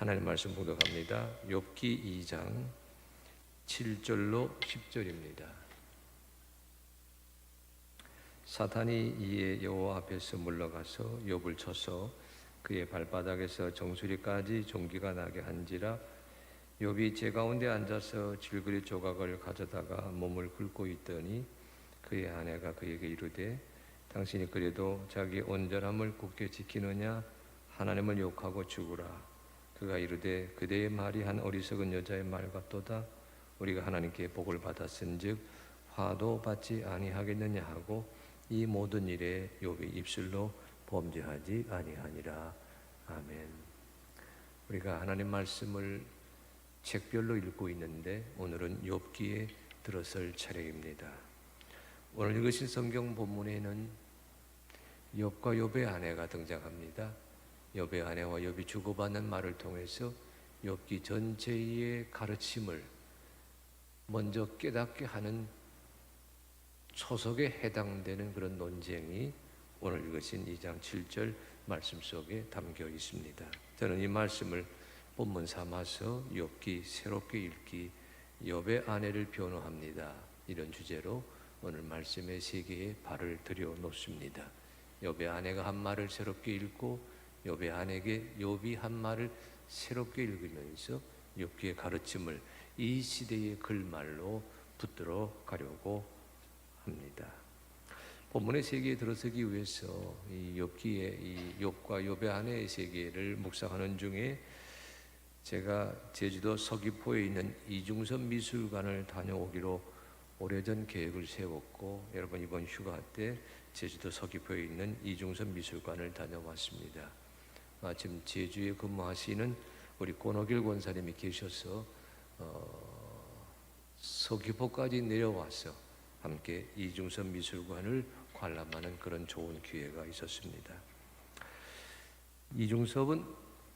하나님 말씀 봉독합니다. 욥기 2장 7절로 10절입니다. 사탄이 이에 여호와 앞에서 물러가서 욥을 쳐서 그의 발바닥에서 정수리까지 종기가 나게 한지라. 욥이 제 가운데 앉아서 질그리 조각을 가져다가 몸을 긁고 있더니 그의 아내가 그에게 이르되 당신이 그래도 자기 온전함을 굳게 지키느냐? 하나님을 욕하고 죽으라. 그가 이르되 그대의 말이 한 어리석은 여자의 말 같도다. 우리가 하나님께 복을 받았은즉 화도 받지 아니하겠느냐 하고 이 모든 일에 욥이 입술로 범죄하지 아니하니라. 아멘. 우리가 하나님 말씀을 책별로 읽고 있는데 오늘은 욥기에 들어설 차례입니다. 오늘 읽으신 성경 본문에는 욥과 욥의 아내가 등장합니다. 욥의 아내와 욥이 주고받는 말을 통해서 욥기 전체의 가르침을 먼저 깨닫게 하는 초석에 해당되는 그런 논쟁이 오늘 읽으신 2장 7절 말씀 속에 담겨 있습니다. 저는 이 말씀을 본문 삼아서 욥기 새롭게 읽기, 욥의 아내를 변호합니다. 이런 주제로 오늘 말씀의 세계에 발을 들여 놓습니다. 욥의 아내가 한 말을 새롭게 읽고 욥의 아내에게 욥이 한 말을 새롭게 읽으면서 욥기의 가르침을 이 시대의 글말로 붙들어 가려고 합니다. 본문의 세계에 들어서기 위해서 이 욥기의 이 욥과 욥의 아내의 세계를 묵상하는 중에 제가 제주도 서귀포에 있는 이중섭 미술관을 다녀오기로 오래전 계획을 세웠고, 여러분 이번 휴가 때 제주도 서귀포에 있는 이중섭 미술관을 다녀왔습니다. 마침 제주에 근무하시는 우리 권호길 권사님이 계셔서 서귀포까지 내려와서 함께 이중섭 미술관을 관람하는 그런 좋은 기회가 있었습니다. 이중섭은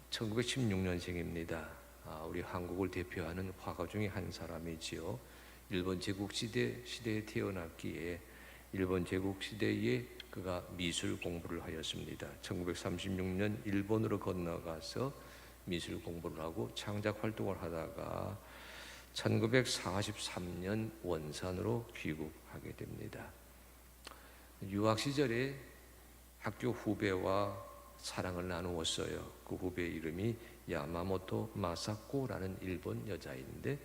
1916년생입니다. 우리 한국을 대표하는 화가 중에 한 사람이지요. 일본 제국시대에 태어났기에 일본 제국시대에 그가 미술 공부를 하였습니다. 1936년 일본으로 건너가서 미술 공부를 하고 창작 활동을 하다가 1943년 원산으로 귀국하게 됩니다. 유학 시절에 학교 후배와 사랑을 나누었어요. 그 후배의 이름이 야마모토 마사코라는 일본 여자인데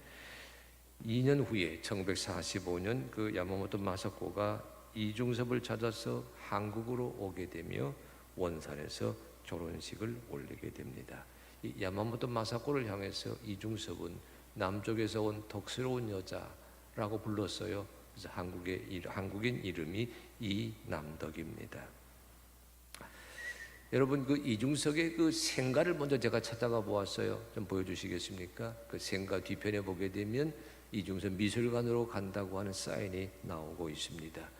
2년 후에 1945년 그 야마모토 마사코가 이중섭을 찾아서 한국으로 오게 되며 원산에서 결혼식을 올리게 됩니다. 이 야마모토 마사코를 향해서 이중섭은 남쪽에서 온 덕스러운 여자라고 불렀어요. 그래서 한국인 이름이 이남덕입니다. 여러분 그 이중섭의 그 생가를 먼저 제가 찾아가 보았어요. 좀 보여주시겠습니까? 그 생가 뒤편에 보게 되면 이중섭 미술관으로 간다고 하는 사인이 나오고 있습니다.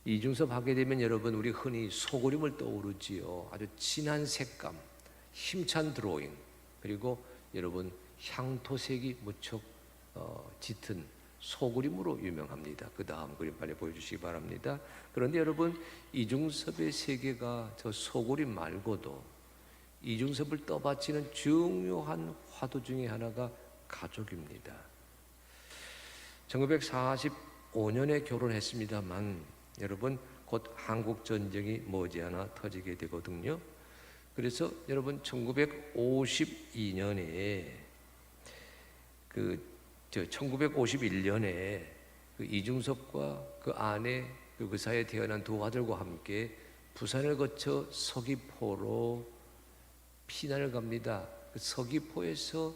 이중섭 하게 되면 여러분 우리 흔히 소그림을 떠오르지요. 아주 진한 색감, 힘찬 드로잉, 그리고 여러분 향토색이 무척 짙은 소그림으로 유명합니다. 그 다음 그림 빨리 보여주시기 바랍니다. 그런데 여러분 이중섭의 세계가 저 소그림 말고도 이중섭을 떠받치는 중요한 화두 중에 하나가 가족입니다. 1945년에 결혼했습니다만 여러분 곧 한국 전쟁이 머지않아 터지게 되거든요. 그래서 여러분 1951년에 그 이중섭과 그 아내 그 사이에 태어난 두 아들과 함께 부산을 거쳐 서귀포로 피난을 갑니다. 그 서귀포에서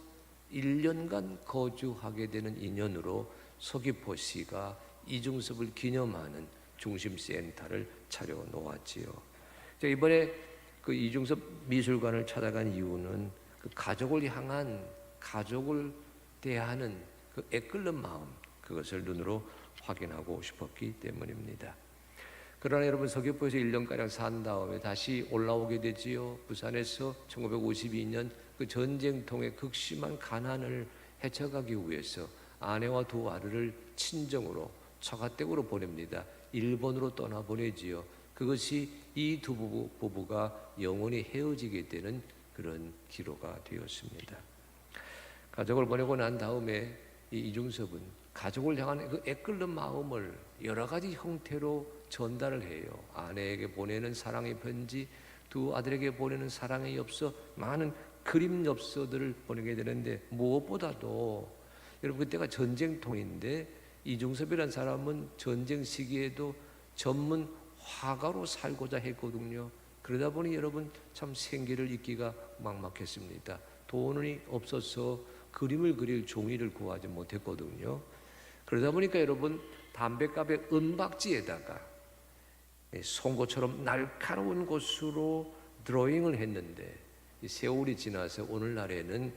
1년간 거주하게 되는 인연으로 서귀포시가 이중섭을 기념하는 중심센터를 차려 놓았지요. 이번에 그 이중섭 미술관을 찾아간 이유는 그 가족을 향한, 가족을 대하는 그 애끓는 마음, 그것을 눈으로 확인하고 싶었기 때문입니다. 그러나 여러분 서귀포에서 1년가량 산 다음에 다시 올라오게 되지요. 부산에서 1952년 그 전쟁통의 극심한 가난을 헤쳐가기 위해서 아내와 두 아들을 친정으로 처가댁으로 보냅니다. 일본으로 떠나보내지요. 그것이 이 두 부부가 영원히 헤어지게 되는 그런 기로가 되었습니다. 가족을 보내고 난 다음에 이 이중섭은 가족을 향한 그 애끓는 마음을 여러 가지 형태로 전달을 해요. 아내에게 보내는 사랑의 편지, 두 아들에게 보내는 사랑의 엽서, 많은 그림 엽서들을 보내게 되는데, 무엇보다도 여러분 그때가 전쟁통인데 이중섭이라는 사람은 전쟁 시기에도 전문 화가로 살고자 했거든요. 그러다 보니 여러분 참 생계를 잇기가 막막했습니다. 돈이 없어서 그림을 그릴 종이를 구하지 못했거든요. 그러다 보니까 여러분 담뱃갑의 은박지에다가 송곳처럼 날카로운 곳으로 드로잉을 했는데, 세월이 지나서 오늘날에는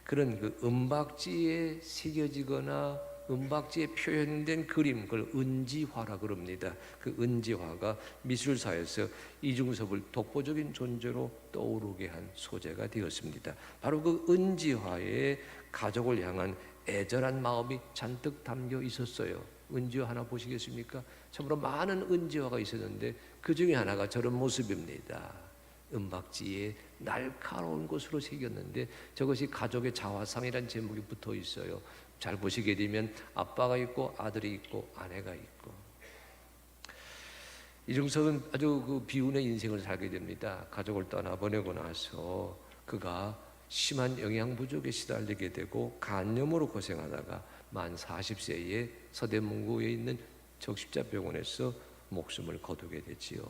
그런 그 은박지에 새겨지거나 은박지에 표현된 그림, 그걸 은지화라 그럽니다. 그 은지화가 미술사에서 이중섭을 독보적인 존재로 떠오르게 한 소재가 되었습니다. 바로 그 은지화에 가족을 향한 애절한 마음이 잔뜩 담겨 있었어요. 은지화 하나 보시겠습니까? 참으로 많은 은지화가 있었는데 그 중에 하나가 저런 모습입니다. 은박지에 날카로운 것으로 새겼는데 저것이 가족의 자화상이라는 제목이 붙어 있어요. 잘 보시게 되면 아빠가 있고 아들이 있고 아내가 있고. 이중섭은 아주 그 비운의 인생을 살게 됩니다. 가족을 떠나보내고 나서 그가 심한 영양 부족에 시달리게 되고 간염으로 고생하다가 만 40세에 서대문구에 있는 적십자병원에서 목숨을 거두게 되지요.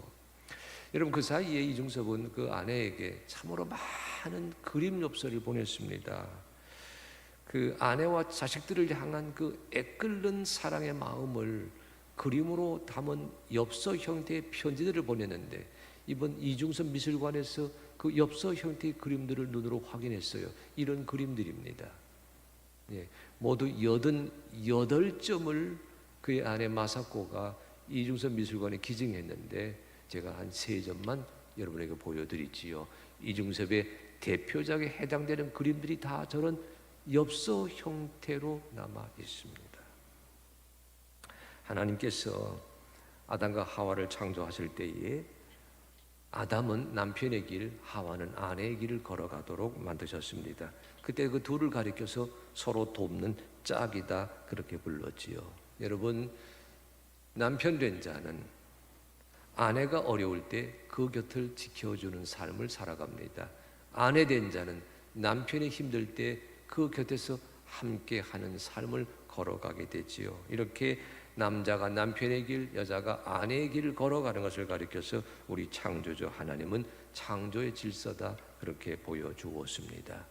여러분 그 사이에 이중섭은 그 아내에게 참으로 많은 그림 엽서를 보냈습니다. 그 아내와 자식들을 향한 그 애끓는 사랑의 마음을 그림으로 담은 엽서 형태의 편지들을 보냈는데, 이번 이중섭 미술관에서 그 엽서 형태의 그림들을 눈으로 확인했어요. 이런 그림들입니다. 모두 88점을 그의 아내 마사코가 이중섭 미술관에 기증했는데, 제가 한 3점만 여러분에게 보여드리지요. 이중섭의 대표작에 해당되는 그림들이 다 저런 엽서 형태로 남아 있습니다. 하나님께서 아담과 하와를 창조하실 때에 아담은 남편의 길, 하와는 아내의 길을 걸어가도록 만드셨습니다. 그때 그 둘을 가리켜서 서로 돕는 짝이다 그렇게 불렀지요. 여러분, 남편 된 자는 아내가 어려울 때 그 곁을 지켜주는 삶을 살아갑니다. 아내 된 자는 남편이 힘들 때 그 곁에서 함께하는 삶을 걸어가게 되지요. 이렇게 남자가 남편의 길, 여자가 아내의 길을 걸어가는 것을 가리켜서 우리 창조주 하나님은 창조의 질서다 그렇게 보여주었습니다.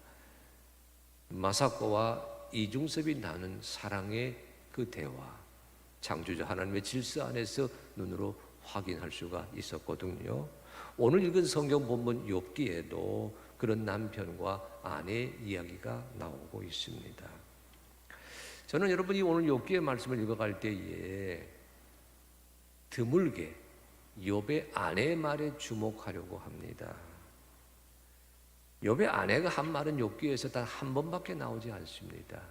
마사코와 이중섭이 나눈 사랑의 그 대화, 창조주 하나님의 질서 안에서 눈으로 확인할 수가 있었거든요. 오늘 읽은 성경 본문 욥기에도 그런 남편과 아내의 이야기가 나오고 있습니다. 저는 여러분이 오늘 욥기의 말씀을 읽어갈 때에 드물게 욥의 아내의 말에 주목하려고 합니다. 욥의 아내가 한 말은 욥기에서 단 한 번밖에 나오지 않습니다.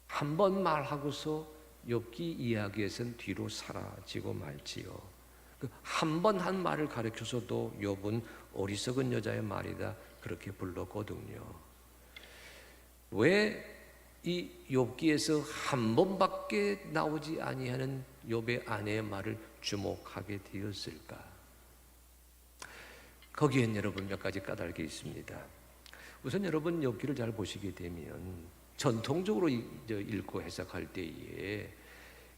한 번 말하고서 욥기 이야기에서는 뒤로 사라지고 말지요. 한 번 한 말을 가르쳐서도 욥은 어리석은 여자의 말이다 그렇게 불렀거든요. 왜 이 욥기에서 한 번밖에 나오지 아니하는 욥의 아내의 말을 주목하게 되었을까? 거기엔 여러분 몇 가지 까닭이 있습니다. 우선 여러분 욥기를 잘 보시게 되면 전통적으로 읽고 해석할 때에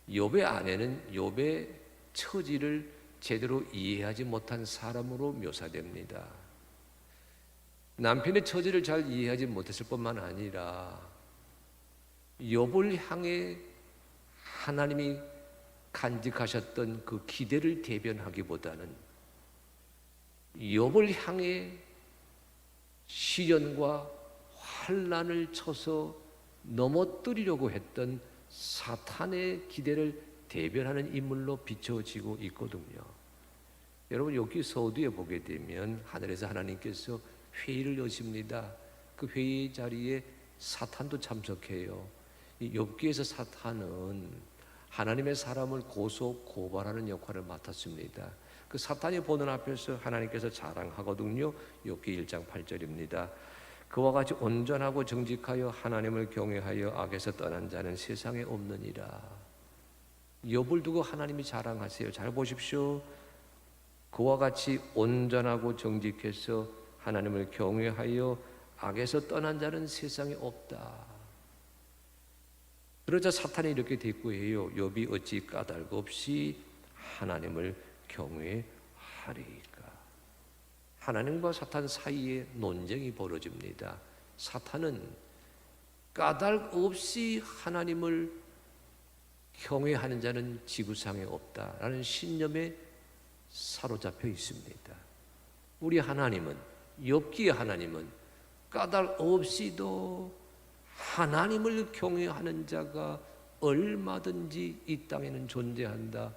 욥의 아내는 욥의 처지를 제대로 이해하지 못한 사람으로 묘사됩니다. 남편의 처지를 잘 이해하지 못했을 뿐만 아니라 욥을 향해 하나님이 간직하셨던 그 기대를 대변하기보다는 욥을 향해 시련과 환난을 쳐서 넘어뜨리려고 했던 사탄의 기대를 대변하는 인물로 비춰지고 있거든요. 여러분 여기 서두에 보게 되면 하늘에서 하나님께서 회의를 여십니다. 그 회의 자리에 사탄도 참석해요. 이 욥기에서 사탄은 하나님의 사람을 고소 고발하는 역할을 맡았습니다. 그 사탄이 보는 앞에서 하나님께서 자랑하거든요. 욥기 1장 8절입니다. 그와 같이 온전하고 정직하여 하나님을 경외하여 악에서 떠난 자는 세상에 없느니라. 욥을 두고 하나님이 자랑하세요. 잘 보십시오. 그와 같이 온전하고 정직해서 하나님을 경외하여 악에서 떠난 자는 세상에 없다. 그러자 사탄이 이렇게 대꾸해요. 욥이 어찌 까닭 없이 하나님을 경외하리까. 하나님과 사탄 사이에 논쟁이 벌어집니다. 사탄은 까닭 없이 하나님을 경외하는 자는 지구상에 없다라는 신념에 사로잡혀 있습니다. 우리 하나님은, 욥기의 하나님은 까닭 없이도 하나님을 경외하는 자가 얼마든지 이 땅에는 존재한다.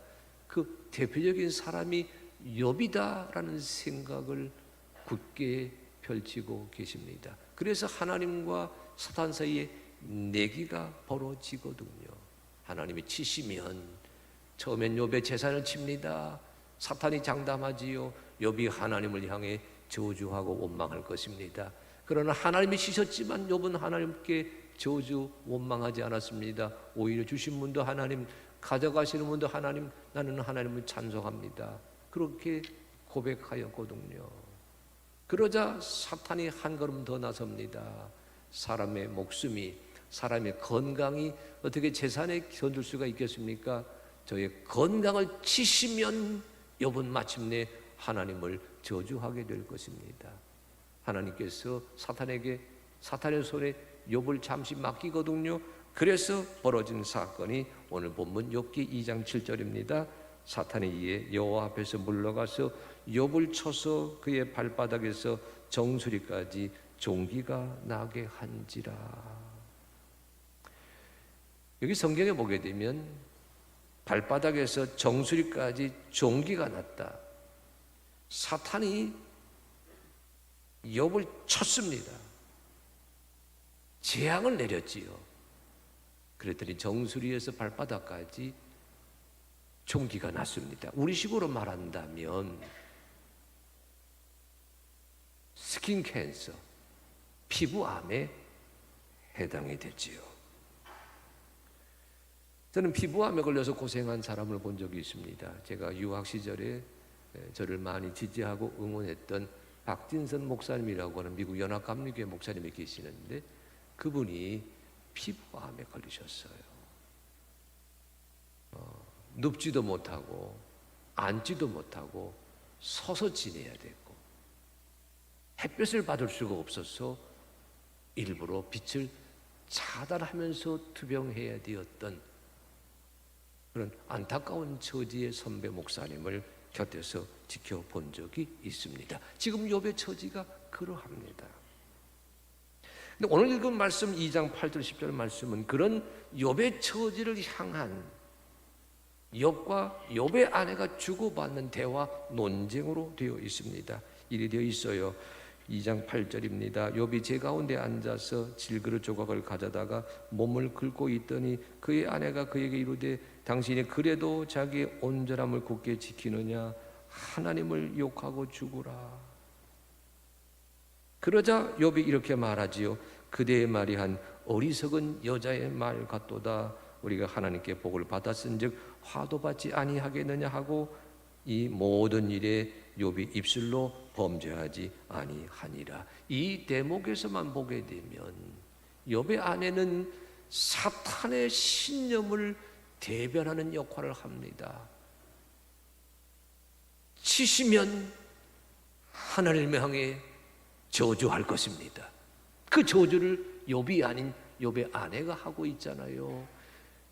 그 대표적인 사람이 욥이다라는 생각을 굳게 펼치고 계십니다. 그래서 하나님과 사탄 사이에 내기가 벌어지거든요. 하나님이 치시면 처음엔 욥의 재산을 칩니다. 사탄이 장담하지요. 욥이 하나님을 향해 저주하고 원망할 것입니다. 그러나 하나님이 치셨지만 욥은 하나님께 저주 원망하지 않았습니다. 오히려 주신 분도 하나님, 가져가시는 분도 하나님, 나는 하나님을 찬송합니다. 그렇게 고백하였거든요. 그러자 사탄이 한 걸음 더 나섭니다. 사람의 목숨이, 사람의 건강이 어떻게 재산에 견줄 수가 있겠습니까? 저의 건강을 치시면 욥은 마침내 하나님을 저주하게 될 것입니다. 하나님께서 사탄의 손에 욥을 잠시 맡기거든요. 그래서 벌어진 사건이 오늘 본문 욥기 2장 7절입니다. 사탄이 이에 여호와 앞에서 물러가서 욥을 쳐서 그의 발바닥에서 정수리까지 종기가 나게 한지라. 여기 성경에 보게 되면 발바닥에서 정수리까지 종기가 났다. 사탄이 욥을 쳤습니다. 재앙을 내렸지요. 그랬더니 정수리에서 발바닥까지 종기가 났습니다. 우리식으로 말한다면 스킨 캔서, 피부암에 해당이 되지요. 저는 피부암에 걸려서 고생한 사람을 본 적이 있습니다. 제가 유학 시절에 저를 많이 지지하고 응원했던 박진선 목사님이라고 하는 미국 연합감리교회 목사님이 계시는데 그분이 피부암에 걸리셨어요. 눕지도 못하고 앉지도 못하고 서서 지내야 됐고 햇볕을 받을 수가 없어서 일부러 빛을 차단하면서 투병해야 되었던 그런 안타까운 처지의 선배 목사님을 곁에서 지켜본 적이 있습니다. 지금 욥의 처지가 그러합니다. 근데 오늘 읽은 말씀 2장 8절 10절 말씀은 그런 욥의 처지를 향한 욥과 욥의 아내가 주고받는 대화 논쟁으로 되어 있습니다. 이리 되어 있어요. 2장 8절입니다. 욥이 제 가운데 앉아서 질그릇 조각을 가져다가 몸을 긁고 있더니 그의 아내가 그에게 이르되 당신이 그래도 자기의 온전함을 굳게 지키느냐 하나님을 욕하고 죽으라. 그러자 욥이 이렇게 말하지요. 그대의 말이 한 어리석은 여자의 말 같도다. 우리가 하나님께 복을 받았은즉 화도 받지 아니하겠느냐 하고 이 모든 일에 욥이 입술로 범죄하지 아니하니라. 이 대목에서만 보게 되면 욥의 아내는 사탄의 신념을 대변하는 역할을 합니다. 치시면 하나님을 향해 저주할 것입니다. 그 저주를 욥이 아닌 욥의 아내가 하고 있잖아요.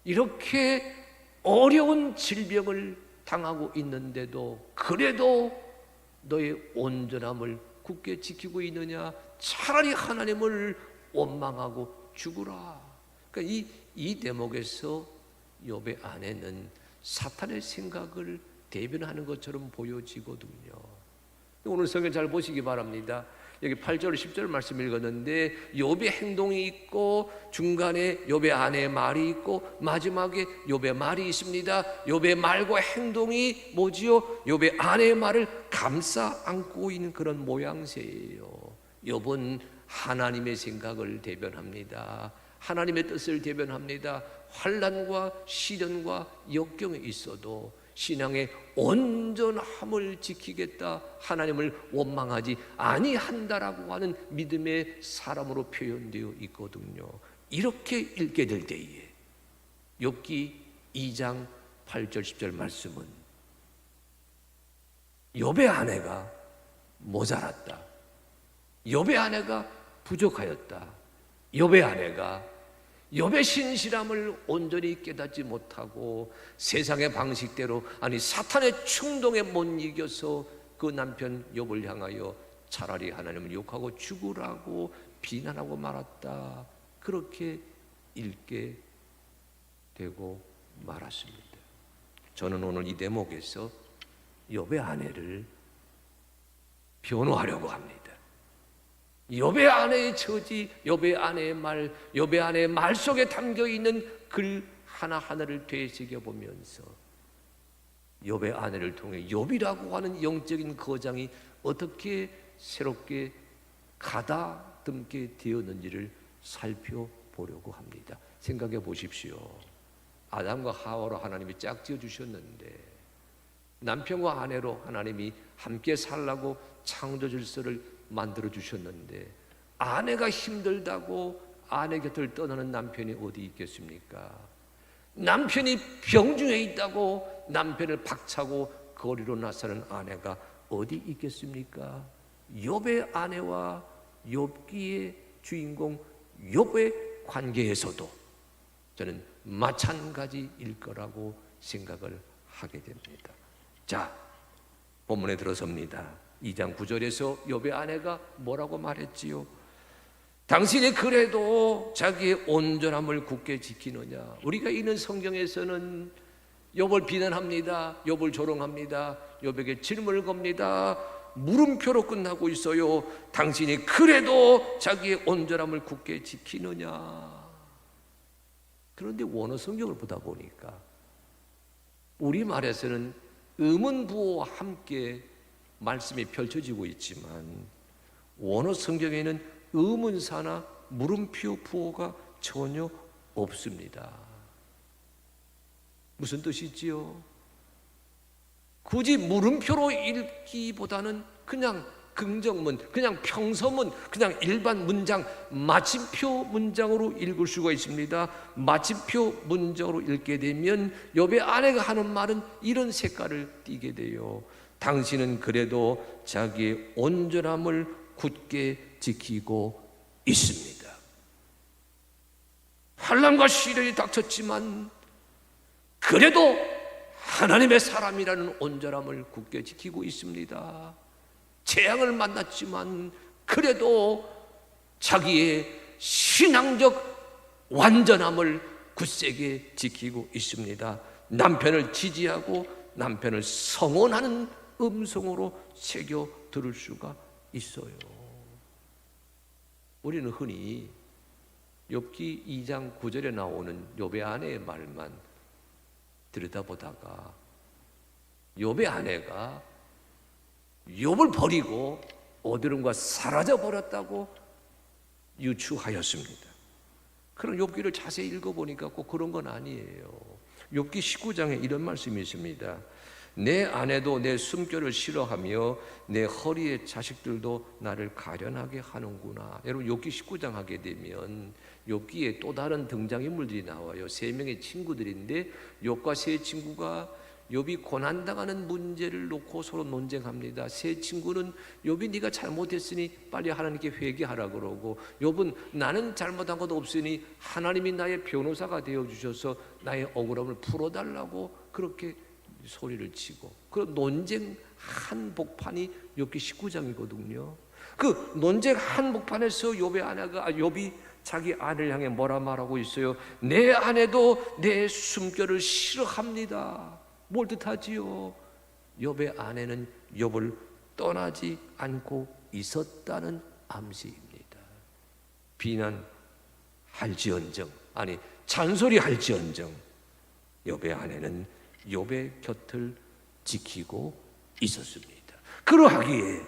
이렇게 어려운 질병을 당하고 있는데도 그래도 너의 온전함을 굳게 지키고 있느냐? 차라리 하나님을 원망하고 죽으라. 그러니까 이 대목에서 욥의 아내는 사탄의 생각을 대변하는 것처럼 보여지거든요. 오늘 성경 잘 보시기 바랍니다. 여기 8절 10절 말씀 읽었는데 욥의 행동이 있고 중간에 욥의 아내의 말이 있고 마지막에 욥의 말이 있습니다. 욥의 말과 행동이 뭐지요? 욥의 아내의 말을 감싸 안고 있는 그런 모양새예요. 욥은 하나님의 생각을 대변합니다. 하나님의 뜻을 대변합니다. 환난과 시련과 역경이 있어도 신앙의 온전함을 지키겠다, 하나님을 원망하지 아니한다라고 하는 믿음의 사람으로 표현되어 있거든요. 이렇게 읽게 될 때에 욥기 2장 8절 10절 말씀은 욥의 아내가 모자랐다, 욥의 아내가 부족하였다, 욥의 아내가 욥의 신실함을 온전히 깨닫지 못하고 세상의 방식대로, 아니 사탄의 충동에 못 이겨서 그 남편 욥을 향하여 차라리 하나님을 욕하고 죽으라고 비난하고 말았다, 그렇게 읽게 되고 말았습니다. 저는 오늘 이 대목에서 욥의 아내를 변호하려고 합니다. 욥의 아내의 처지, 욥의 아내의 말, 욥의 아내의 말 속에 담겨있는 글 하나하나를 되새겨보면서 욥의 아내를 통해 욥이라고 하는 영적인 거장이 어떻게 새롭게 가다듬게 되었는지를 살펴보려고 합니다. 생각해 보십시오. 아담과 하와로 하나님이 짝지어 주셨는데 남편과 아내로 하나님이 함께 살라고 창조 질서를 만들어 주셨는데 아내가 힘들다고 아내 곁을 떠나는 남편이 어디 있겠습니까? 남편이 병중에 있다고 남편을 박차고 거리로 나서는 아내가 어디 있겠습니까? 욥의 아내와 욥기의 주인공 욥의 관계에서도 저는 마찬가지일 거라고 생각을 하게 됩니다. 자, 본문에 들어섭니다. 2장 9절에서 욥의 아내가 뭐라고 말했지요? 당신이 그래도 자기의 온전함을 굳게 지키느냐. 우리가 읽는 성경에서는 욥을 비난합니다. 욥을 조롱합니다. 욥에게 질문을 겁니다. 물음표로 끝나고 있어요. 당신이 그래도 자기의 온전함을 굳게 지키느냐. 그런데 원어 성경을 보다 보니까 우리말에서는 의문부호와 함께 말씀이 펼쳐지고 있지만 원어 성경에는 의문사나 물음표 부호가 전혀 없습니다. 무슨 뜻이지요? 굳이 물음표로 읽기보다는 그냥 긍정문, 그냥 평서문, 그냥 일반 문장, 마침표 문장으로 읽을 수가 있습니다. 마침표 문장으로 읽게 되면 욥의 아내가 하는 말은 이런 색깔을 띠게 돼요. 당신은 그래도 자기의 온전함을 굳게 지키고 있습니다. 환난과 시련이 닥쳤지만 그래도 하나님의 사람이라는 온전함을 굳게 지키고 있습니다. 재앙을 만났지만 그래도 자기의 신앙적 완전함을 굳세게 지키고 있습니다. 남편을 지지하고 남편을 성원하는 음성으로 새겨 들을 수가 있어요. 우리는 흔히 욥기 2장 9절에 나오는 욥의 아내의 말만 들여다보다가 욥의 아내가 욥을 버리고 어디론가 사라져 버렸다고 유추하였습니다. 그럼 욥기를 자세히 읽어보니까 꼭 그런 건 아니에요. 욥기 19장에 이런 말씀이 있습니다. 내 아내도 내 숨결을 싫어하며 내 허리의 자식들도 나를 가련하게 하는구나. 여러분 욥기 19장 하게 되면 욥기에 또 다른 등장인물들이 나와요. 세 명의 친구들인데 욥과 세 친구가 욥이 고난당하는 문제를 놓고 서로 논쟁합니다. 세 친구는 욥이 네가 잘못했으니 빨리 하나님께 회개하라 그러고, 욥은 나는 잘못한 것도 없으니 하나님이 나의 변호사가 되어주셔서 나의 억울함을 풀어달라고 그렇게 소리를 치고, 그런 논쟁 한복판이 욥기 19장이거든요. 그 논쟁 한복판에서 욥이 자기 아내를 향해 뭐라 말하고 있어요? 내 아내도 내 숨결을 싫어합니다. 뭘 뜻하지요? 욥의 아내는 욥을 떠나지 않고 있었다는 암시입니다. 비난할지언정, 아니 잔소리할지언정 욥의 아내는 욥의 곁을 지키고 있었습니다. 그러하기에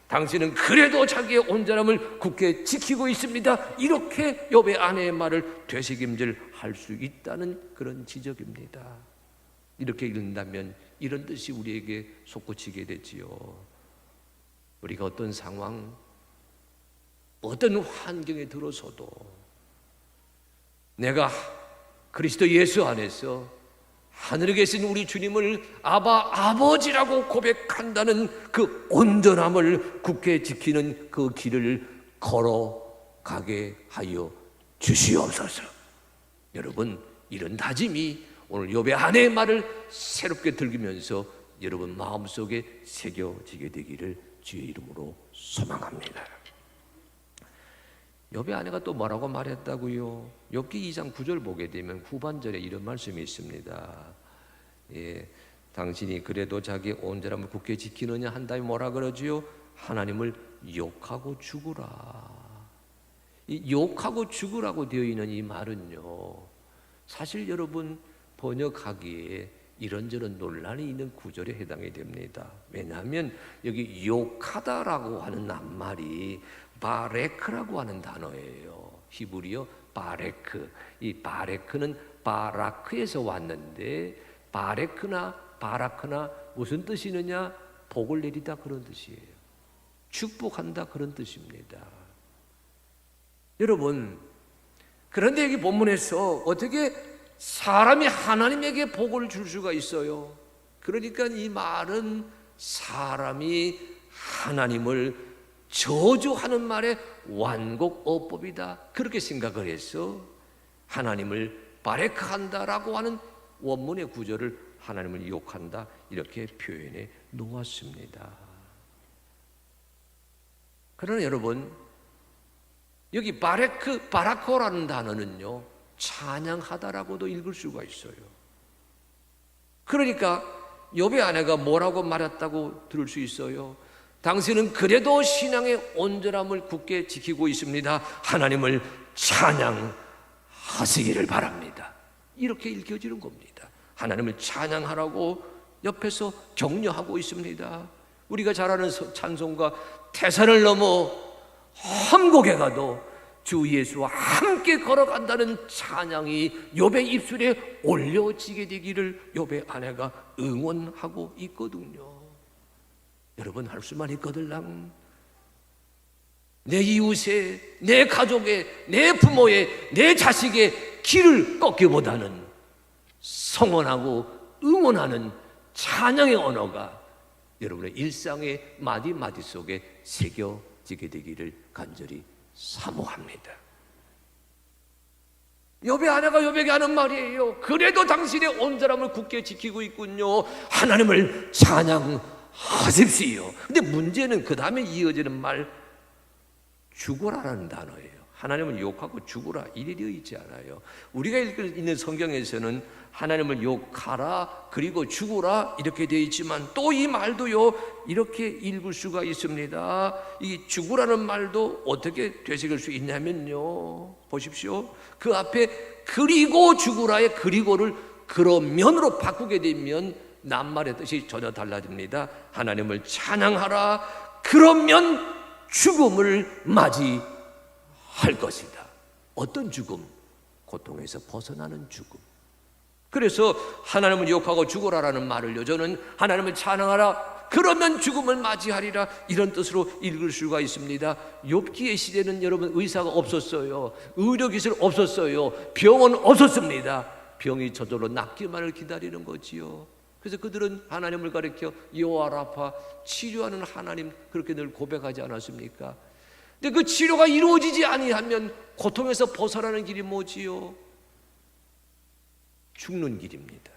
당신은 그래도 자기의 온전함을 굳게 지키고 있습니다. 이렇게 욥의 아내의 말을 되새김질할 수 있다는 그런 지적입니다. 이렇게 읽는다면 이런 뜻이 우리에게 솟구치게 되지요. 우리가 어떤 상황, 어떤 환경에 들어서도 내가 그리스도 예수 안에서 하늘에 계신 우리 주님을 아버지라고 고백한다는 그 온전함을 굳게 지키는 그 길을 걸어가게 하여 주시옵소서. 여러분, 이런 다짐이 오늘 욥의 아내의 말을 새롭게 들으면서 여러분 마음속에 새겨지게 되기를 주의 이름으로 소망합니다. 욥의 아내가 또 뭐라고 말했다고요? 욥기 2장 9절 보게 되면 후반절에 이런 말씀이 있습니다. 당신이 그래도 자기 온전함을 굳게 지키느냐 한 다음에 뭐라 그러지요? 하나님을 욕하고 죽으라. 이 욕하고 죽으라고 되어 있는 이 말은요, 사실 여러분 번역하기에 이런저런 논란이 있는 구절에 해당이 됩니다. 왜냐하면 여기 욕하다라고 하는 낱말이 바레크라고 하는 단어예요. 히브리어 바레크. 이 바레크는 바라크에서 왔는데 바레크나 바라크나 무슨 뜻이느냐? 복을 내리다 그런 뜻이에요. 축복한다 그런 뜻입니다. 여러분, 그런데 여기 본문에서 어떻게 사람이 하나님에게 복을 줄 수가 있어요? 그러니까 이 말은 사람이 하나님을 저주하는 말의 완곡어법이다 그렇게 생각을 해서 하나님을 바레크한다라고 하는 원문의 구절을 하나님을 욕한다 이렇게 표현해 놓았습니다. 그러나 여러분, 여기 바라코라는 단어는요, 찬양하다라고도 읽을 수가 있어요. 그러니까 욥의 아내가 뭐라고 말했다고 들을 수 있어요? 당신은 그래도 신앙의 온전함을 굳게 지키고 있습니다. 하나님을 찬양하시기를 바랍니다. 이렇게 읽혀지는 겁니다. 하나님을 찬양하라고 옆에서 격려하고 있습니다. 우리가 잘 아는 찬송가 태산을 넘어 험곡에 가도 주 예수와 함께 걸어간다는 찬양이 욥의 입술에 올려지게 되기를 욥의 아내가 응원하고 있거든요. 여러분, 할 수만 있거들랑 내 이웃의, 내 가족의, 내 부모의, 내 자식의 길을 꺾기보다는 성원하고 응원하는 찬양의 언어가 여러분의 일상의 마디마디 속에 새겨지게 되기를 간절히 사모합니다. 욥의 아내가 욥에게 하는 말이에요. 그래도 당신의 온전함을 굳게 지키고 있군요. 하나님을 찬양하십시오. 근데 문제는 그 다음에 이어지는 말 죽어라라는 단어예요. 하나님을 욕하고 죽어라 이래 되어 있지 않아요. 우리가 읽고 있는 성경에서는 하나님을 욕하라 그리고 죽어라 이렇게 되어 있지만 또 이 말도요 이렇게 읽을 수가 있습니다. 이 죽으라는 말도 어떻게 되새길 수 있냐면요, 보십시오. 그 앞에 그리고 죽으라의 그리고를 그러면으로 바꾸게 되면 낱말의 뜻이 전혀 달라집니다. 하나님을 찬양하라 그러면 죽음을 맞이할 것이다. 어떤 죽음? 고통에서 벗어나는 죽음. 그래서 하나님을 욕하고 죽어라라는 말을요, 저는 하나님을 찬양하라 그러면 죽음을 맞이하리라 이런 뜻으로 읽을 수가 있습니다. 욥기의 시대는 여러분 의사가 없었어요. 의료기술 없었어요. 병원 없었습니다. 병이 저절로 낫기만을 기다리는 거지요. 그래서 그들은 하나님을 가리켜 여호와 라파, 치료하는 하나님 그렇게 늘 고백하지 않았습니까? 근데 그 치료가 이루어지지 아니하면 고통에서 벗어나는 길이 뭐지요? 죽는 길입니다.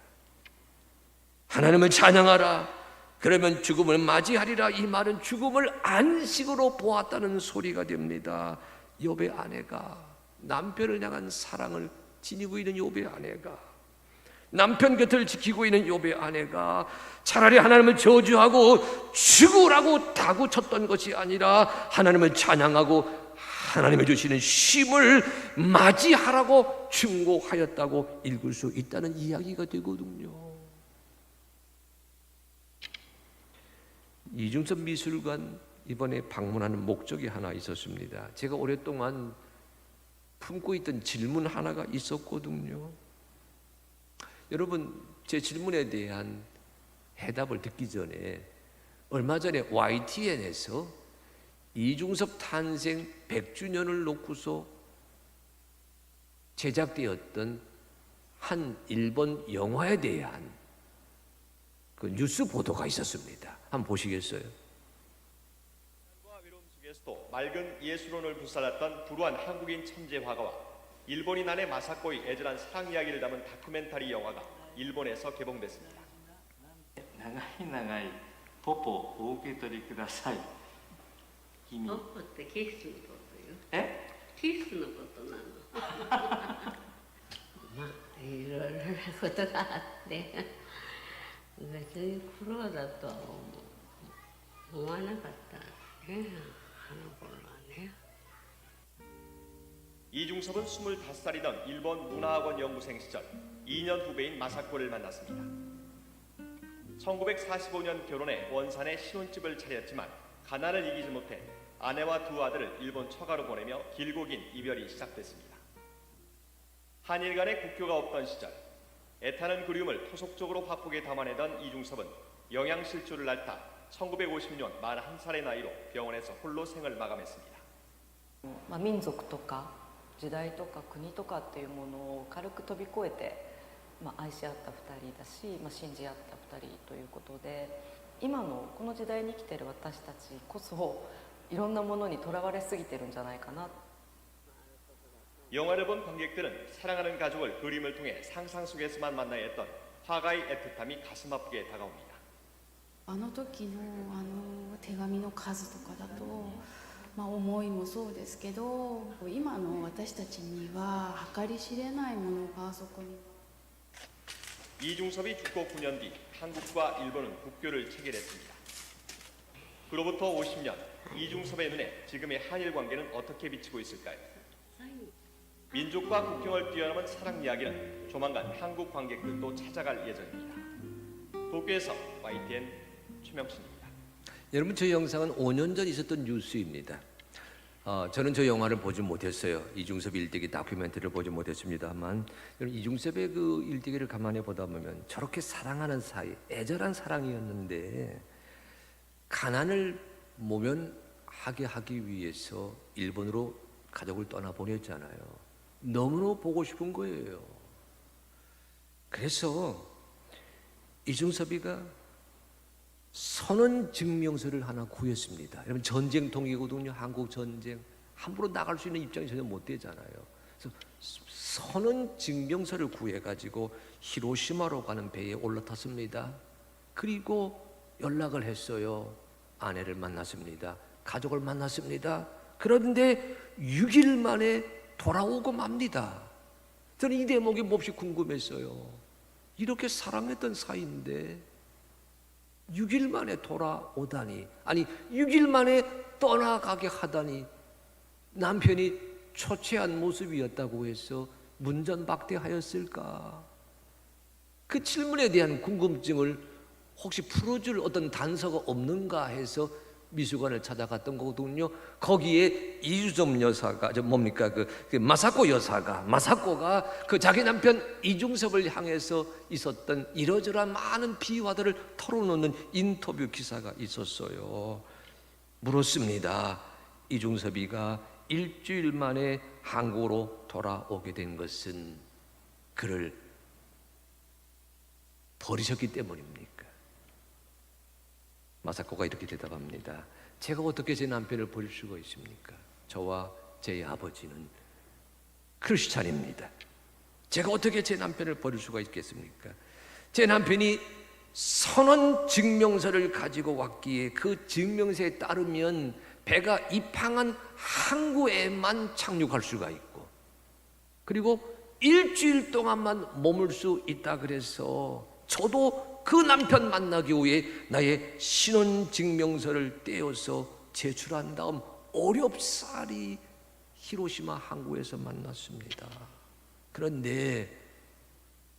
하나님을 찬양하라 그러면 죽음을 맞이하리라. 이 말은 죽음을 안식으로 보았다는 소리가 됩니다. 욥의 아내가 남편을 향한 사랑을 지니고 있는 욥의 아내가 남편 곁을 지키고 있는 욥의 아내가 차라리 하나님을 저주하고 죽으라고 다구쳤던 것이 아니라 하나님을 찬양하고 하나님이 주시는 쉼을 맞이하라고 충고하였다고 읽을 수 있다는 이야기가 되거든요. 이중섭 미술관 이번에 방문하는 목적이 하나 있었습니다. 제가 오랫동안 품고 있던 질문 하나가 있었거든요. 여러분, 제 질문에 대한 해답을 듣기 전에 얼마 전에 YTN에서 이중섭 탄생 100주년을 놓고서 제작되었던 한 일본 영화에 대한 그 뉴스 보도가 있었습니다. 한번 보시겠어요? 외로움 속에서도 맑은 예술론을 불살랐던 불우한 한국인 천재 화가와 일본인 아내 마사코의 애절한 사랑 이야기를 담은 다큐멘터리 영화가 일본에서 개봉됐습니다. 長い長いポポお受け取りください。君。ポポってキスのことよ。え？キスのことなの。まあいろいろなことがあって別に苦労だとは思わなかったね、あの頃はね。 이중섭은 25살이던 일본 문화학원 연구생 시절 2년 후배인 마사코를 만났습니다. 1945년 결혼해 원산에 신혼집을 차렸지만 가난을 이기지 못해 아내와 두 아들을 일본 처가로 보내며 길고 긴 이별이 시작됐습니다. 한일 간의 국교가 없던 시절 애타는 그리움을 토속적으로 화폭에 담아내던 이중섭은 영양실조를 앓다 1950년 41살의 나이로 병원에서 홀로 생을 마감했습니다. 民族とか時代とか国とかっていうものを軽く飛び越えて、愛し合った2人だし、信じ合った2人ということで、今のこの時代に生きている私たちこそいろんなものにとらわれすぎてるんじゃないかな。 영화를 본 관객들은 사랑하는 가족을 그림을 통해 상상 속에서만 만나야 했던 화가의 애틋함이 가슴 아프게 다가옵니다. あの時の手紙の数とかだと、思いもそうですけど、今の私たちには計り知れないものがあそこに。 이중섭이 죽고 9년 뒤 한국과 일본은 국교를 체결했습니다. 그로부터 50년, 이중섭의 눈에 지금의 한일 관계는 어떻게 비치고 있을까요? 민족과 국경을 뛰어넘은 사랑 이야기는 조만간 한국 관객들도 찾아갈 예정입니다. 도쿄에서 YTN 최명신입니다. 여러분, 저 영상은 5년 전 있었던 뉴스입니다. 저는 저 영화를 보지 못했어요. 이중섭 일대기 다큐멘터리를 보지 못했습니다만, 여러분, 이중섭의 그 일대기를 가만히 보다 보면 저렇게 사랑하는 사이, 애절한 사랑이었는데 가난을 모면하게 하기 위해서 일본으로 가족을 떠나보냈잖아요. 너무너무 보고 싶은 거예요. 그래서 이중섭이가 선언 증명서를 하나 구했습니다. 여러분, 전쟁통이거든요. 한국 전쟁. 함부로 나갈 수 있는 입장이 전혀 못 되잖아요. 그래서 선언 증명서를 구해가지고 히로시마로 가는 배에 올라탔습니다. 그리고 연락을 했어요. 아내를 만났습니다. 가족을 만났습니다. 그런데 6일 만에 돌아오고 맙니다. 저는 이 대목이 몹시 궁금했어요. 이렇게 사랑했던 사이인데 6일 만에 돌아오다니, 아니 6일 만에 떠나가게 하다니, 남편이 초췌한 모습이었다고 해서 문전박대하였을까? 그 질문에 대한 궁금증을 혹시 풀어줄 어떤 단서가 없는가 해서 미술관을 찾아갔던 거거든요. 거기에 이주점 여사가, 그 마사코 여사가, 마사코가 그 자기 남편 이중섭을 향해서 있었던 이러저러한 많은 비화들을 털어놓는 인터뷰 기사가 있었어요. 물었습니다. 이중섭이가 일주일 만에 한국으로 돌아오게 된 것은 그를 버리셨기 때문입니까? 마사코가 이렇게 대답합니다. 제가 어떻게 제 남편을 버릴 수가 있습니까? 저와 제 아버지는 크리스찬입니다. 제가 어떻게 제 남편을 버릴 수가 있겠습니까? 제 남편이 선언 증명서를 가지고 왔기에 그 증명서에 따르면 배가 입항한 항구에만 착륙할 수가 있고, 그리고 일주일 동안만 머물 수 있다 그래서 저도 그 남편 만나기 위해 나의 신혼증명서를 떼어서 제출한 다음 어렵사리 히로시마 항구에서 만났습니다. 그런데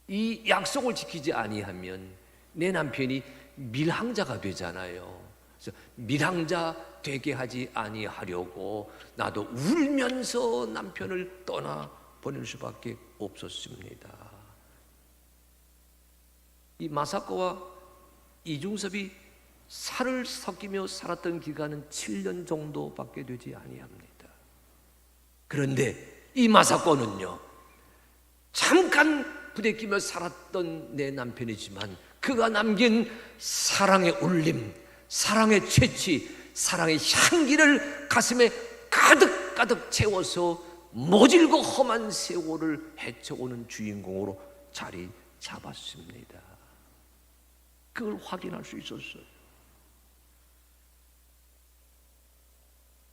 이 약속을 지키지 아니하면 내 남편이 밀항자가 되잖아요. 그래서 밀항자 되게 하지 아니하려고 나도 울면서 남편을 떠나 보낼 수밖에 없었습니다. 이 마사코와 이중섭이 살을 섞이며 살았던 기간은 7년 정도밖에 되지 아니합니다. 그런데 이 마사코는요, 잠깐 부대끼며 살았던 내 남편이지만 그가 남긴 사랑의 울림, 사랑의 채취, 사랑의 향기를 가슴에 가득가득 채워서 모질고 험한 세월을 헤쳐오는 주인공으로 자리 잡았습니다. 그걸 확인할 수 있었어요.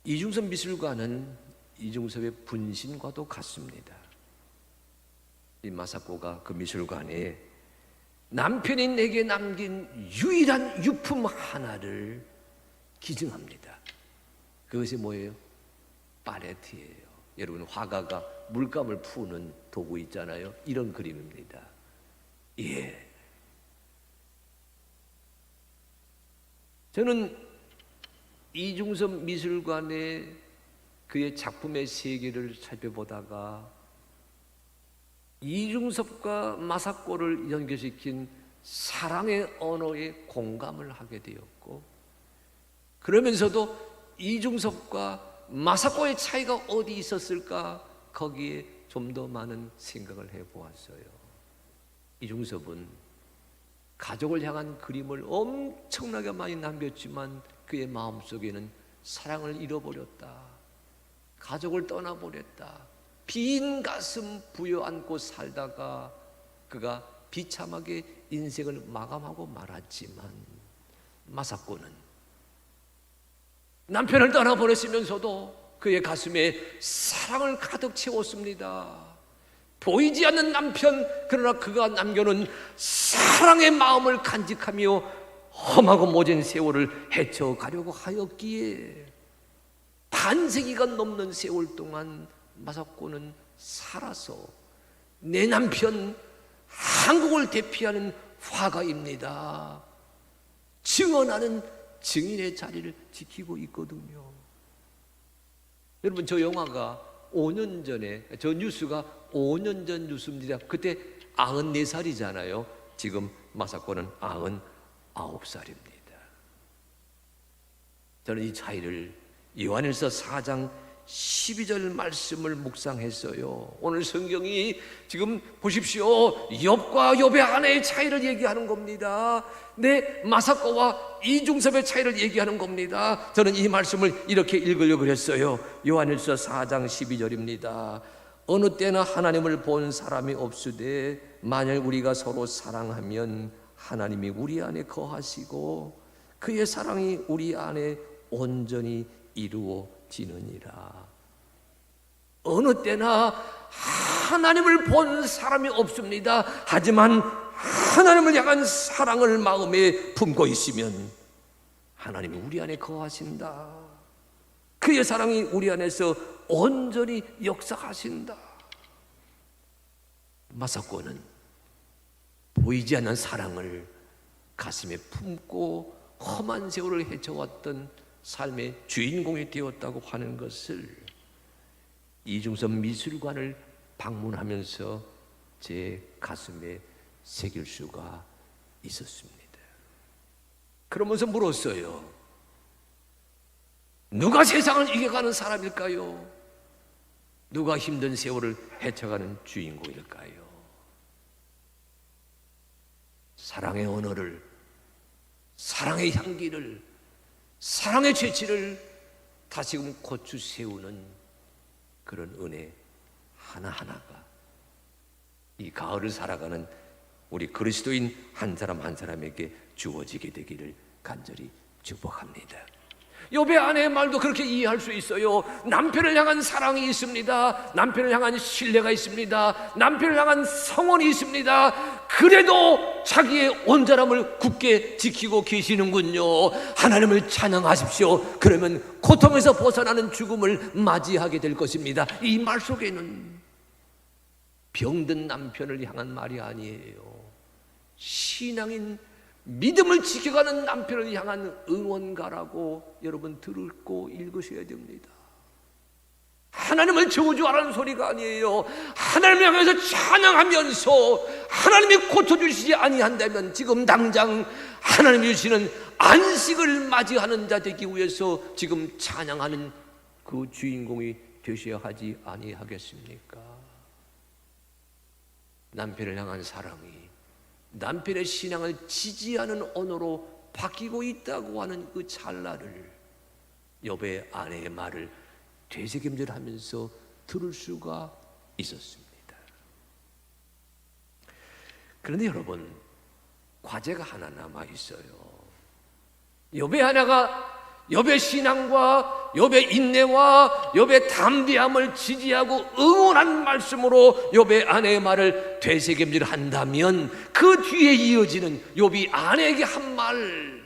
이중섭 미술관은 이중섭의 분신과도 같습니다. 이 마사코가 그 미술관에 남편이 내게 남긴 유일한 유품 하나를 기증합니다. 그것이 뭐예요? 팔레트예요. 여러분, 화가가 물감을 푸는 도구 있잖아요. 이런 그림입니다. 예. 저는 이중섭 미술관의 그의 작품의 세계를 살펴보다가 이중섭과 마사코를 연결시킨 사랑의 언어에 공감을 하게 되었고, 그러면서도 이중섭과 마사코의 차이가 어디 있었을까, 거기에 좀 더 많은 생각을 해보았어요. 이중섭은 가족을 향한 그림을 엄청나게 많이 남겼지만 그의 마음속에는 사랑을 잃어버렸다, 가족을 떠나버렸다, 빈 가슴 부여안고 살다가 그가 비참하게 인생을 마감하고 말았지만, 마사코는 남편을 떠나보냈으면서도 그의 가슴에 사랑을 가득 채웠습니다. 보이지 않는 남편, 그러나 그가 남겨놓은 사랑의 마음을 간직하며 험하고 모진 세월을 헤쳐가려고 하였기에 반세기가 넘는 세월 동안 마사코는 살아서 내 남편, 한국을 대표하는 화가입니다, 증언하는 증인의 자리를 지키고 있거든요. 여러분, 저 영화가 5년 전에, 저 뉴스가 5년 전 뉴스입니다. 그때 94살이잖아요. 지금 마사코는 99살입니다. 저는 이 차이를 요한일서 4장 12절 말씀을 묵상했어요. 오늘 성경이 지금 보십시오, 욥과 욥의 아내의 차이를 얘기하는 겁니다. 내 마사코와 이중섭의 차이를 얘기하는 겁니다. 저는 이 말씀을 이렇게 읽으려고 했어요. 요한일서 4장 12절입니다. 어느 때나 하나님을 본 사람이 없으되 만일 우리가 서로 사랑하면 하나님이 우리 안에 거하시고 그의 사랑이 우리 안에 온전히 이루어지느니라. 어느 때나 하나님을 본 사람이 없습니다. 하지만 하나님을 향한 사랑을 마음에 품고 있으면 하나님이 우리 안에 거하신다. 그의 사랑이 우리 안에서 온전히 역사하신다. 마사코는 보이지 않는 사랑을 가슴에 품고 험한 세월을 헤쳐왔던 삶의 주인공이 되었다고 하는 것을 이중섭 미술관을 방문하면서 제 가슴에 새길 수가 있었습니다. 그러면서 물었어요. 누가 세상을 이겨가는 사람일까요? 누가 힘든 세월을 헤쳐가는 주인공일까요? 사랑의 언어를, 사랑의 향기를, 사랑의 재치를 다시금 고추 세우는 그런 은혜 하나하나가 이 가을을 살아가는 우리 그리스도인 한 사람 한 사람에게 주어지게 되기를 간절히 축복합니다. 욥의 아내의 말도 그렇게 이해할 수 있어요. 남편을 향한 사랑이 있습니다. 남편을 향한 신뢰가 있습니다. 남편을 향한 성원이 있습니다. 그래도 자기의 온전함을 굳게 지키고 계시는군요. 하나님을 찬양하십시오. 그러면 고통에서 벗어나는 죽음을 맞이하게 될 것입니다. 이 말 속에는 병든 남편을 향한 말이 아니에요. 신앙인 믿음을 지켜가는 남편을 향한 응원가라고 여러분 들고 읽으셔야 됩니다. 하나님을 저주하라는 소리가 아니에요. 하나님을 향해서 찬양하면서 하나님이 고쳐주시지 아니한다면 지금 당장 하나님이 주시는 안식을 맞이하는 자 되기 위해서 지금 찬양하는 그 주인공이 되셔야 하지 아니하겠습니까? 남편을 향한 사랑이 남편의 신앙을 지지하는 언어로 바뀌고 있다고 하는 그 찰나를 욥의 아내의 말을 되새김질하면서 들을 수가 있었습니다. 그런데 여러분, 과제가 하나 남아 있어요. 욥의 아내가 욥의 신앙과 욥의 인내와 욥의 담대함을 지지하고 응원한 말씀으로 욥의 아내의 말을 되새김질한다면 그 뒤에 이어지는 욥이 아내에게 한 말,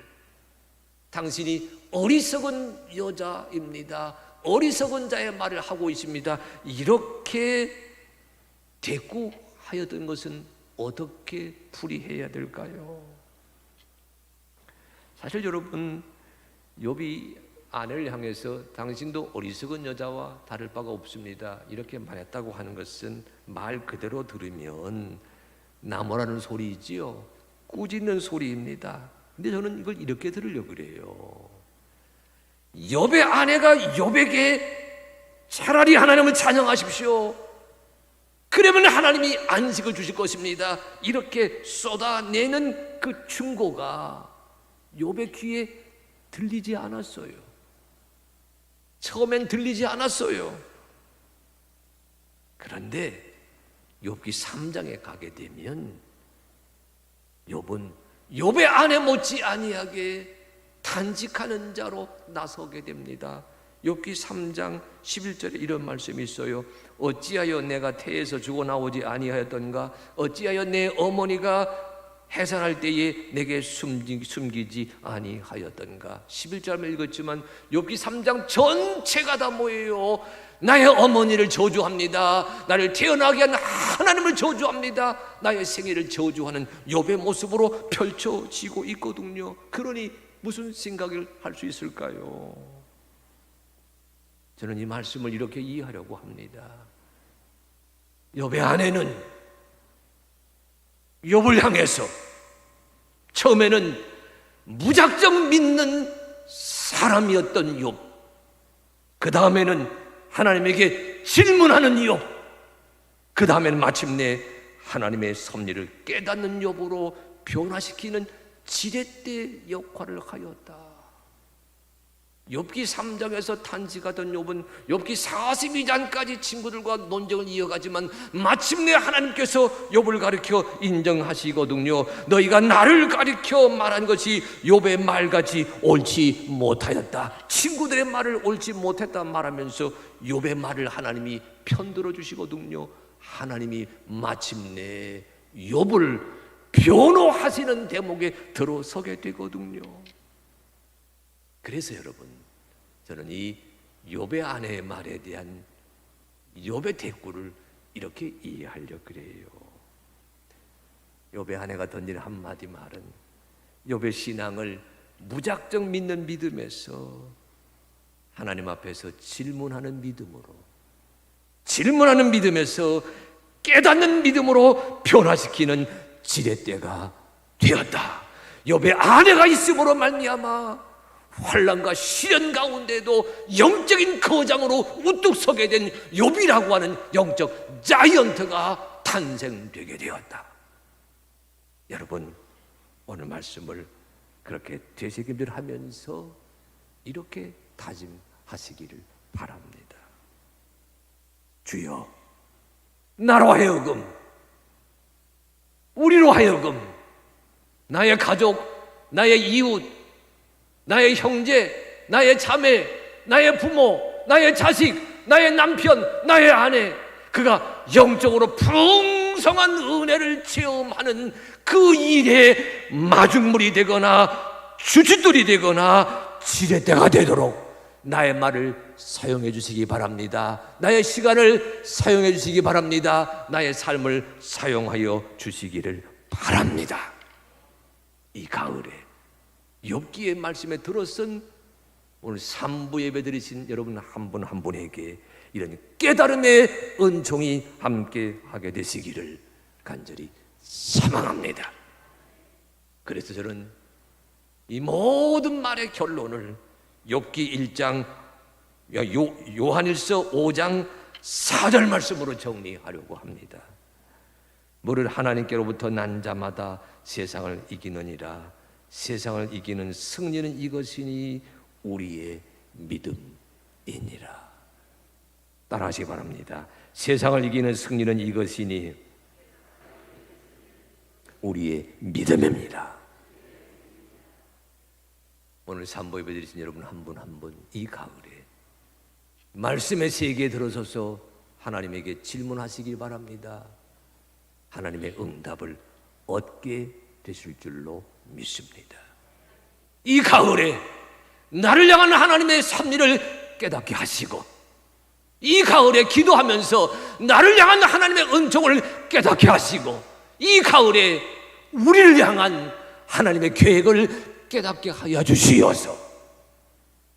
당신이 어리석은 여자입니다. 어리석은 자의 말을 하고 있습니다. 이렇게 대꾸하였던 것은 어떻게 풀이해야 될까요? 사실 여러분, 욥이 아내를 향해서 당신도 어리석은 여자와 다를 바가 없습니다, 이렇게 말했다고 하는 것은 말 그대로 들으면 나무라는 소리이지요, 꾸짖는 소리입니다. 근데 저는 이걸 이렇게 들으려고 그래요. 욥의 아내가 욥에게 차라리 하나님을 찬양하십시오, 그러면 하나님이 안식을 주실 것입니다, 이렇게 쏟아내는 그 충고가 욥의 귀에 들리지 않았어요. 처음엔 들리지 않았어요. 그런데 욥기 3장에 가게 되면 욥은 욥의 아내 못지 아니하게 탄식하는 자로 나서게 됩니다. 욥기 3장 11절에 이런 말씀이 있어요. 어찌하여 내가 태에서 죽어나오지 아니하였던가? 어찌하여 내 어머니가 해산할 때에 내게 숨기지 아니하였던가? 11절을 읽었지만 욥기 3장 전체가 다 뭐예요? 나의 어머니를 저주합니다. 나를 태어나게 한 하나님을 저주합니다. 나의 생애를 저주하는 욥의 모습으로 펼쳐지고 있거든요. 그러니 무슨 생각을 할 수 있을까요? 저는 이 말씀을 이렇게 이해하려고 합니다. 욥의 아내는 욥을 향해서 처음에는 무작정 믿는 사람이었던 욥, 그 다음에는 하나님에게 질문하는 욥, 그 다음에는 마침내 하나님의 섭리를 깨닫는 욥으로 변화시키는 지렛대 역할을 하였다. 욥기 3장에서 탄식하던 욥은 욥기 42장까지 친구들과 논쟁을 이어가지만 마침내 하나님께서 욥을 가리켜 인정하시거든요. 너희가 나를 가리켜 말한 것이 욥의 말같이 옳지 못하였다. 친구들의 말을 옳지 못했다 말하면서 욥의 말을 하나님이 편들어 주시거든요. 하나님이 마침내 욥을 변호하시는 대목에 들어서게 되거든요. 그래서 여러분, 저는 이 욥의 아내의 말에 대한 욥의 대꾸를 이렇게 이해하려고 그래요. 욥의 아내가 던진 한마디 말은 욥의 신앙을 무작정 믿는 믿음에서 하나님 앞에서 질문하는 믿음에서 깨닫는 믿음으로 변화시키는 지렛대가 되었다. 욥의 아내가 있음으로 말미암아 환난과 시련 가운데도 영적인 거장으로 우뚝 서게 된 욥이라고 하는 영적 자이언트가 탄생되게 되었다. 여러분, 오늘 말씀을 그렇게 되새김질하면서 이렇게 다짐하시기를 바랍니다. 주여, 나로 하여금, 우리로 하여금 나의 가족, 나의 이웃, 나의 형제, 나의 자매, 나의 부모, 나의 자식, 나의 남편, 나의 아내, 그가 영적으로 풍성한 은혜를 체험하는 그 일에 마중물이 되거나 주춧돌이 되거나 지렛대가 되도록 나의 말을 사용해 주시기 바랍니다. 나의 시간을 사용해 주시기 바랍니다. 나의 삶을 사용하여 주시기를 바랍니다. 이 가을에 욥기의 말씀에 들어선 오늘 3부 예배 드리신 여러분 한 분 한 분에게 이런 깨달음의 은총이 함께 하게 되시기를 간절히 소망합니다. 그래서 저는 이 모든 말의 결론을 욥기 1장 요한일서 5장 4절 말씀으로 정리하려고 합니다. 무릇 하나님께로부터 난 자마다 세상을 이기느니라. 세상을 이기는 승리는 이것이니 우리의 믿음이니라. 따라하시기 바랍니다. 세상을 이기는 승리는 이것이니 우리의 믿음입니다. 오늘 3부 예배 드리신 여러분 한 분 한 분 이 가을에 말씀의 세계에 들어서서 하나님에게 질문하시길 바랍니다. 하나님의 응답을 얻게 되실 줄로 믿습니다. 이 가을에 나를 향한 하나님의 섭리를 깨닫게 하시고, 이 가을에 기도하면서 나를 향한 하나님의 은총을 깨닫게 하시고, 이 가을에 우리를 향한 하나님의 계획을 깨닫게 하여 주시어서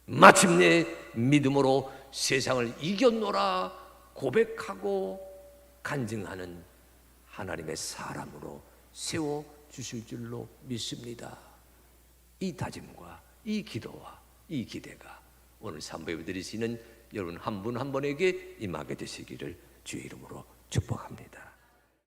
마침내 믿음으로 세상을 이겼노라 고백하고 간증하는 하나님의 사람으로 세워주실 줄로 믿습니다. 이 다짐과 이 기도와 이 기대가 오늘 3부 예배 드리시는 여러분 한 분 한 분에게 임하게 되시기를 주의 이름으로 축복합니다.